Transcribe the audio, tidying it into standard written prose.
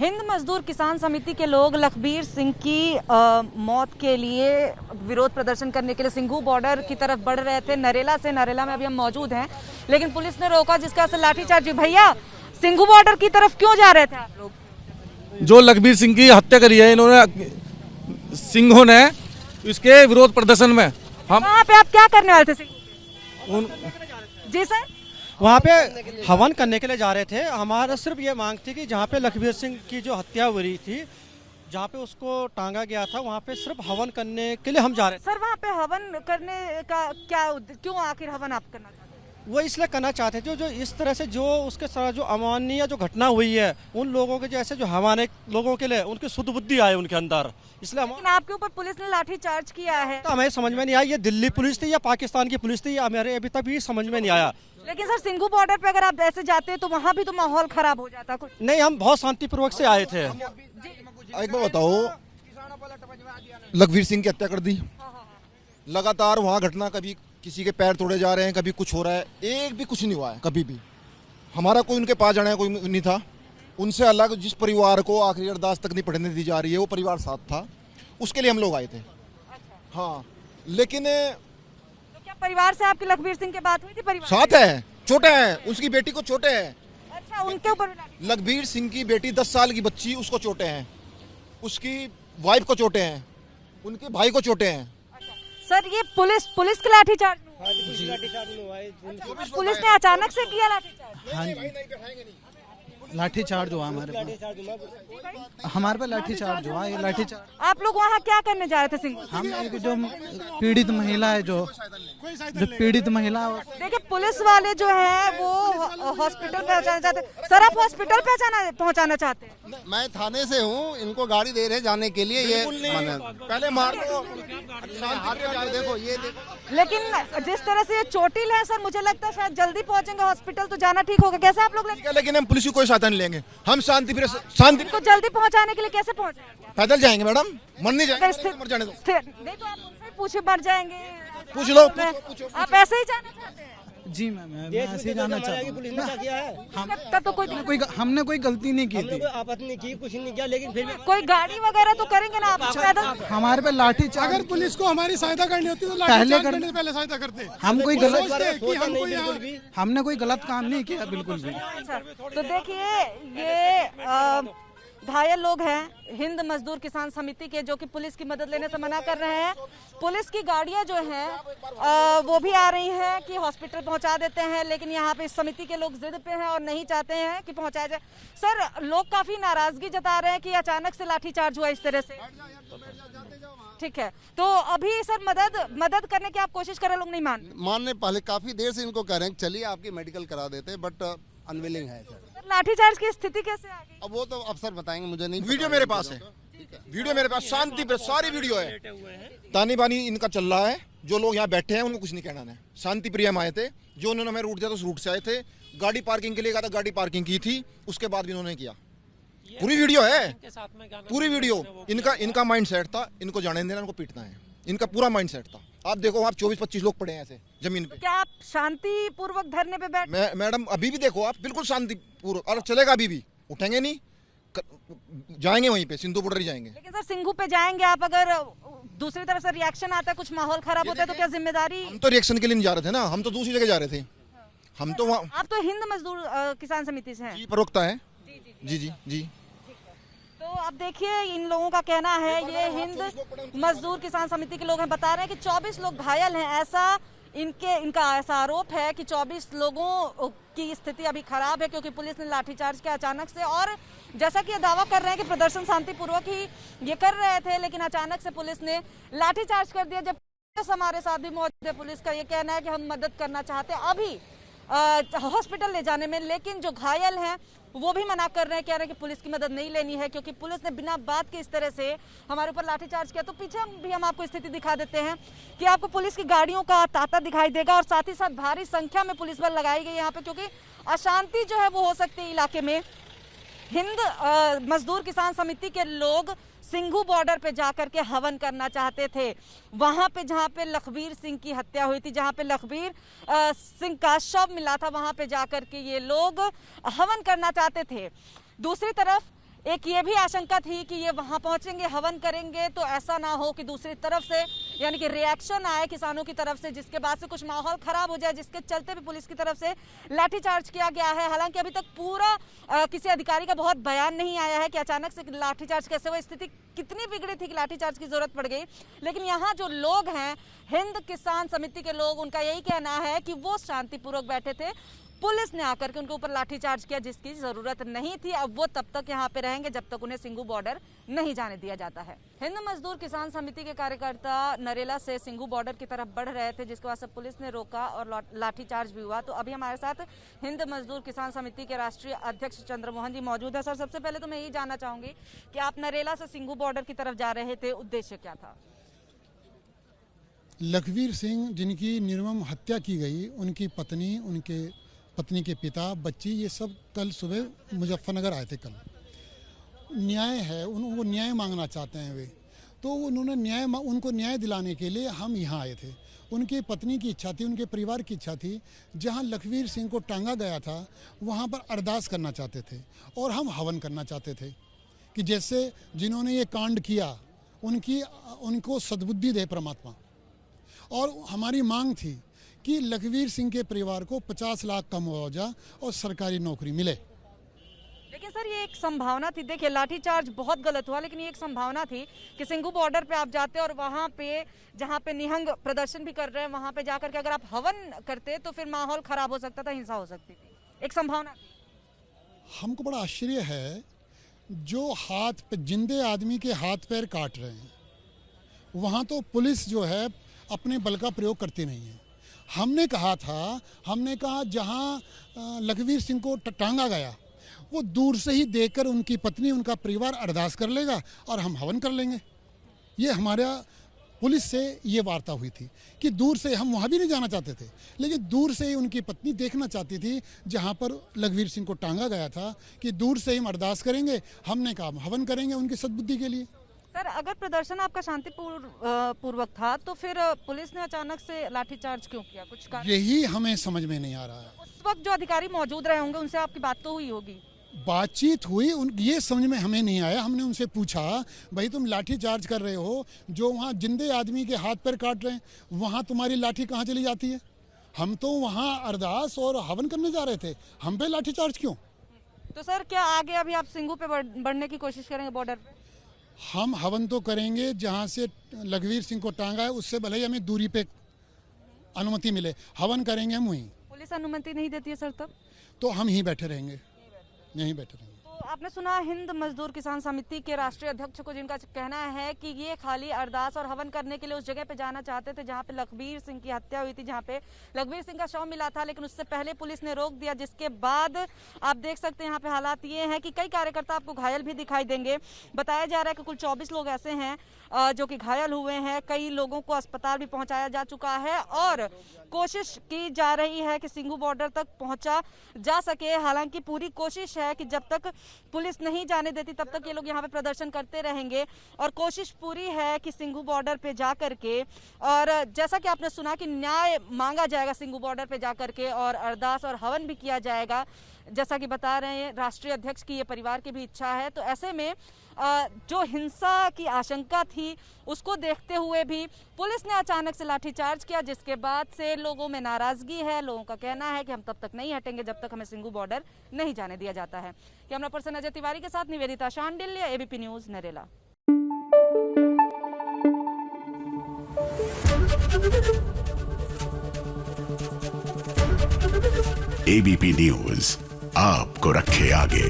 हिंद मजदूर किसान समिति के लोग लखबीर सिंह की मौत के लिए विरोध प्रदर्शन करने के लिए सिंघू बॉर्डर की तरफ बढ़ रहे थे। नरेला में अभी हम मौजूद हैं, लेकिन पुलिस ने रोका, जिसका असर लाठीचार्ज। भैया, सिंघू बॉर्डर की तरफ क्यों जा रहे थे आप लोग? जो लखबीर सिंह की हत्या करी है इन्होंने, सिंघों ने, इसके विरोध प्रदर्शन में हम वहाँ पे आप क्या करने वाले थे? जी सर, वहाँ पे हवन करने के लिए जा रहे थे। हमारा सिर्फ ये मांग थी कि जहाँ पे लखबीर सिंह की जो हत्या हुई थी, जहाँ पे उसको टांगा गया था, वहाँ पे सिर्फ हवन करने के लिए हम जा रहे थे। सर वहाँ पे हवन करने का क्या, क्यों आखिर हवन आप करना चाहते हैं? वो इसलिए करना चाहते थे जो इस तरह से जो उसके साथ जो अमानवीय जो घटना हुई है, उन लोगों के जैसे जो हमारे लोगों के लिए उनकी शुद्ध बुद्धि आए उनके अंदर, इसलिए लेकिन आपके ऊपर पुलिस ने लाठी चार्ज किया है। तो हमें समझ में नहीं आया ये दिल्ली पुलिस थी या पाकिस्तान की पुलिस थी, हमारे अभी तक भी समझ में नहीं आया। लेकिन सर सिंघू बॉर्डर पे अगर आप ऐसे जाते तो वहाँ भी तो माहौल खराब हो जाता कुछ। नहीं, हम बहुत शांतिपूर्वक से आए थे। एक बार बताओ, लखबीर सिंह की हत्या कर दी, लगातार वहाँ घटना, कभी किसी के पैर तोड़े जा रहे हैं, कभी कुछ हो रहा है, एक भी कुछ नहीं हुआ है कभी भी। हमारा कोई उनके पास जाने का कोई नहीं था। उनसे अलग जिस परिवार को आखिरी अरदास तक नहीं पढ़ने दी जा रही है, वो परिवार साथ था, उसके लिए हम लोग आए थे। हाँ, लेकिन तो क्या परिवार से आपकी लखबीर सिंह की बात हुई थी? परिवार साथ है, छोटे हैं, उसकी बेटी को छोटे हैं। अच्छा, उनके ऊपर लखबीर सिंह की बेटी 10 साल की बच्ची, उसको चोटें हैं, उसकी वाइफ को चोटें हैं, उनके भाई को चोटें हैं। सर ये पुलिस के लाठीचार्ज पुलिस ने अचानक से किया लाठीचार्ज? हाँ जी, लाठीचार्ज हुआ हमारे पे लाठीचार्ज हुआ। ये लाठीचार्ज आप लोग वहाँ क्या करने जा रहे थे सिंह? हम एक जो पीड़ित महिला है, जो पीड़ित महिला, देखिए पुलिस वाले जो है वो हॉस्पिटल पहुँचाना चाहते हैं। सर आप हॉस्पिटल पहुँचाना चाहते हैं? मैं थाने से हूँ, इनको गाड़ी दे रहे जाने के लिए। ये पहले मार दो, देखो ये देखो। लेकिन जिस तरह से ये चोटिल है सर, मुझे लगता है शायद जल्दी पहुँचेंगे हॉस्पिटल तो जाना ठीक होगा। कैसे आप लोग लेकिन हम पुलिस की कोई सहायता नहीं लेंगे। हम शांति इनको जल्दी पहुँचाने के लिए कैसे पहुँचे? पैदल जाएंगे मैडम, मर नहीं जाएंगे, मर जाने दो। नहीं तो आप उनसे पूछे मर जाएंगे, पूछ लो, आप ऐसे ही जाना चाहते हैं? जी मैं ऐसे ही जाना चाहता हूँ। तो हमने कोई गलती नहीं की थी, आपत्ति नहीं की, कुछ नहीं किया, लेकिन फिर भी कोई गाड़ी वगैरह तो करेंगे ना आप पैदल? हमारे पे लाठीचार्ज। अगर पुलिस को हमारी सहायता करनी होती तो पहले सहायता करते। हम कोई हमने कोई गलत काम नहीं किया, बिल्कुल भी। तो देखिए ये घायल लोग हैं हिंद मजदूर किसान समिति के, जो कि पुलिस की मदद लेने से मना कर रहे हैं। पुलिस की गाड़ियां जो हैं वो भी आ रही हैं कि हॉस्पिटल पहुंचा देते हैं, लेकिन यहाँ पे इस समिति के लोग जिद पे हैं और नहीं चाहते हैं कि पहुंचाया जाए। सर लोग काफी नाराजगी जता रहे हैं कि अचानक से लाठीचार्ज हुआ इस तरह से। ठीक है, तो अभी सर मदद करने की आप कोशिश कर रहे, लोग नहीं मानने पहले काफी देर से इनको कह रहे हैं चलिए आपकी मेडिकल करा देते हैं, बट अनविलिंग है सर। लाठीचार्ज की स्थिति कैसे आ गई? अब वो तो अफसर बताएंगे, मुझे नहीं। वीडियो मेरे पास है, वीडियो मेरे पास, शांति पे सारी वीडियो है। तानी बानी इनका चल रहा है। जो लोग यहाँ बैठे हैं उनको कुछ नहीं कहना है। शांति प्रिय हम आए थे, जो उन्होंने हमें रूट दिया तो उस रूट से आए थे। गाड़ी पार्किंग के लिए कहा था, गाड़ी पार्किंग की थी, उसके बाद भी इन्होंने किया। पूरी वीडियो है, पूरी वीडियो। इनका माइंड सेट था, इनको जाने देना, इनको पीटना है, इनका पूरा माइंड सेट था। आप देखो, आप 24-25 लोग पड़े हैं ऐसे जमीन पे। क्या आप शांति पूर्वक धरने पे बैठ? मैडम अभी भी देखो आप, बिल्कुल शांति पूर्वक, और चलेगा अभी भी, उठेंगे नहीं, जाएंगे वहीं पे, सिंधु बॉर्डर ही जाएंगे। लेकिन सर सिंघू पे जाएंगे आप, अगर दूसरी तरफ से रिएक्शन आता है, कुछ माहौल खराब होता है तो क्या जिम्मेदारी? हम तो रिएक्शन के लिए नहीं जा रहे थे ना, हम तो दूसरी जगह जा रहे थे। हम तो वहाँ, आप तो हिंद मजदूर किसान समिति से हैं? जी, प्रवक्ता है। जी। तो अब देखिए इन लोगों का कहना है, ये हिंद मजदूर किसान समिति के लोग हैं, बता रहे हैं कि 24 लोग घायल हैं। ऐसा इनका ऐसा आरोप है कि 24 लोगों की स्थिति अभी खराब है, क्योंकि पुलिस ने लाठीचार्ज किया अचानक से। और जैसा कि ये दावा कर रहे हैं कि प्रदर्शन शांतिपूर्वक ही ये कर रहे थे, लेकिन अचानक से पुलिस ने लाठीचार्ज कर दिया। जब हमारे साथ भी मौजूद है, पुलिस का ये कहना है कि हम मदद करना चाहते हैं अभी हॉस्पिटल ले जाने में, लेकिन जो घायल हैं वो भी मना कर रहे हैं, कह रहे हैं कि पुलिस की मदद नहीं लेनी है, क्योंकि पुलिस ने बिना बात के इस तरह से हमारे ऊपर लाठीचार्ज किया। तो पीछे भी हम आपको स्थिति दिखा देते हैं कि आपको पुलिस की गाड़ियों का तांता दिखाई देगा, और साथ ही साथ भारी संख्या में पुलिस बल लगाई गई यहाँ पे, क्योंकि अशांति जो है वो हो सकती है इलाके में। हिंद मजदूर किसान समिति के लोग सिंघू बॉर्डर पे जाकर के हवन करना चाहते थे, वहां पे जहां पे लखबीर सिंह की हत्या हुई थी, जहां पे लखबीर सिंह का शव मिला था, वहां पे जाकर के ये लोग हवन करना चाहते थे। दूसरी तरफ एक ये भी आशंका थी कि ये वहां पहुंचेंगे, हवन करेंगे तो ऐसा ना हो कि दूसरी तरफ से यानी कि रिएक्शन आए किसानों की तरफ से, जिसके बाद से कुछ माहौल खराब हो जाए, जिसके चलते भी पुलिस की तरफ से लाठीचार्ज किया गया है। हालांकि अभी तक पूरा किसी अधिकारी का बहुत बयान नहीं आया है कि अचानक से लाठीचार्ज कैसे हुआ, स्थिति कितनी बिगड़ी थी कि लाठीचार्ज की जरूरत पड़ गई। लेकिन यहाँ जो लोग हैं, हिंद किसान समिति के लोग, उनका यही कहना है कि वो शांतिपूर्वक बैठे थे, पुलिस ने आकर के उनके ऊपर लाठीचार्ज किया जिसकी जरूरत नहीं थी। अब वो तब तक यहाँ पे रहेंगे जब तक उन्हें सिंघू बॉर्डर नहीं जाने दिया जाता है। हिंद मजदूर किसान समिति के कार्यकर्ता नरेला से सिंघू बॉर्डर की तरफ बढ़ रहे थे, जिसके बाद से पुलिस ने रोका और लाठीचार्ज भी हुआ। तो अभी हमारे साथ हिंद मजदूर किसान समिति के राष्ट्रीय अध्यक्ष चंद्रमोहन जी मौजूद है। सर, सबसे पहले तो मैं यही जानना चाहूंगी कि आप नरेला से सिंघू बॉर्डर की तरफ जा रहे थे, उद्देश्य क्या था? लखवीर सिंह जिनकी निर्मम हत्या की गई, उनकी पत्नी, उनके पत्नी के पिता, बच्ची, ये सब कल सुबह मुजफ्फरनगर आए थे। कल न्याय है, उनको न्याय मांगना चाहते हैं वे, तो उन्होंने उनको न्याय दिलाने के लिए हम यहाँ आए थे। उनकी पत्नी की इच्छा थी, उनके परिवार की इच्छा थी, जहाँ लखवीर सिंह को टांगा गया था वहाँ पर अरदास करना चाहते थे और हम हवन करना चाहते थे कि जैसे जिन्होंने ये कांड किया उनको सद्बुद्धि दे परमात्मा। और हमारी मांग थी कि लखवीर सिंह के परिवार को 50 लाख का मुआवजा और सरकारी नौकरी मिले। लेकिन सर, ये एक संभावना थी, देखिए लाठीचार्ज बहुत गलत हुआ, लेकिन ये एक संभावना थी कि सिंघू बॉर्डर पे आप जाते और वहाँ पे जहाँ पे निहंग प्रदर्शन भी कर रहे हैं वहाँ पे जाकर के अगर आप हवन करते तो फिर माहौल खराब हो सकता था, हिंसा हो सकती थी, एक संभावना। हमको बड़ा आश्चर्य है, जो हाथ पे जिंदे आदमी के हाथ पैर काट रहे हैं वहाँ तो पुलिस जो है अपने बल का प्रयोग करती नहीं है। हमने कहा जहाँ लखवीर सिंह को टांगा गया वो दूर से ही देखकर उनकी पत्नी, उनका परिवार अरदास कर लेगा और हम हवन कर लेंगे। ये हमारा पुलिस से ये वार्ता हुई थी कि दूर से, हम वहाँ भी नहीं जाना चाहते थे, लेकिन दूर से ही उनकी पत्नी देखना चाहती थी जहाँ पर लखवीर सिंह को टांगा गया था, कि दूर से ही हम अरदास करेंगे। हमने कहा हवन करेंगे उनकी सद्बुद्धि के लिए। सर, अगर प्रदर्शन आपका शांतिपूर्वक था तो फिर पुलिस ने अचानक से लाठीचार्ज क्यों किया? कुछ कारण यही हमें समझ में नहीं आ रहा है। उस वक्त जो अधिकारी मौजूद रहे होंगे उनसे आपकी बात तो हुई होगी? बातचीत हुई, ये समझ में हमें नहीं आया। हमने उनसे पूछा, भाई तुम लाठी चार्ज कर रहे हो, जो वहाँ जिंदे आदमी के हाथ पैर काट रहे हैं वहाँ तुम्हारी लाठी कहाँ चली जाती है? हम तो वहाँ अरदास और हवन करने जा रहे थे, हम पे लाठी चार्ज क्यों? तो सर, क्या आगे अभी आप सिंघू पे बढ़ने की कोशिश करेंगे बॉर्डर पे? हम हवन तो करेंगे, जहाँ से लखवीर सिंह को टांगा है उससे भले ही हमें दूरी पे अनुमति मिले, हवन करेंगे हम वहीं। पुलिस अनुमति नहीं देती है सर तब? तो हम यहीं बैठे रहेंगे, यहीं बैठे रहेंगे। तो आपने सुना हिंद मजदूर किसान समिति के राष्ट्रीय अध्यक्ष को, जिनका कहना है कि ये खाली अरदास और हवन करने के लिए उस जगह पे जाना चाहते थे जहाँ पे लखवीर सिंह की हत्या हुई थी, जहाँ पे लखवीर सिंह का शव मिला था, लेकिन उससे पहले पुलिस ने रोक दिया, जिसके बाद आप देख सकते हैं यहाँ पे हालात ये हैं कि कई कार्यकर्ता आपको घायल भी दिखाई देंगे। बताया जा रहा है कि कुल 24 लोग ऐसे हैं जो कि घायल हुए हैं, कई लोगों को अस्पताल भी पहुंचाया जा चुका है और कोशिश की जा रही है कि सिंघू बॉर्डर तक पहुंचा जा सके। हालांकि पूरी कोशिश है कि जब तक पुलिस नहीं जाने देती तब तक ये लोग यहाँ पे प्रदर्शन करते रहेंगे और कोशिश पूरी है कि सिंघू बॉर्डर पे जा करके, और जैसा कि आपने सुना कि न्याय मांगा जाएगा सिंघू बॉर्डर पे जा करके और अरदास और हवन भी किया जाएगा, जैसा कि बता रहे हैं राष्ट्रीय अध्यक्ष की ये परिवार की भी इच्छा है। तो ऐसे में जो हिंसा की आशंका थी उसको देखते हुए भी पुलिस ने अचानक से लाठीचार्ज किया, जिसके बाद से लोगों में नाराजगी है। लोगों का कहना है कि हम तब तक नहीं हटेंगे जब तक हमें सिंघू बॉर्डर नहीं जाने दिया जाता है। कैमरा पर्सन अजय तिवारी के साथ Nivedita Shandilya, ABP news, Narela. ABP news आपको रखे आगे।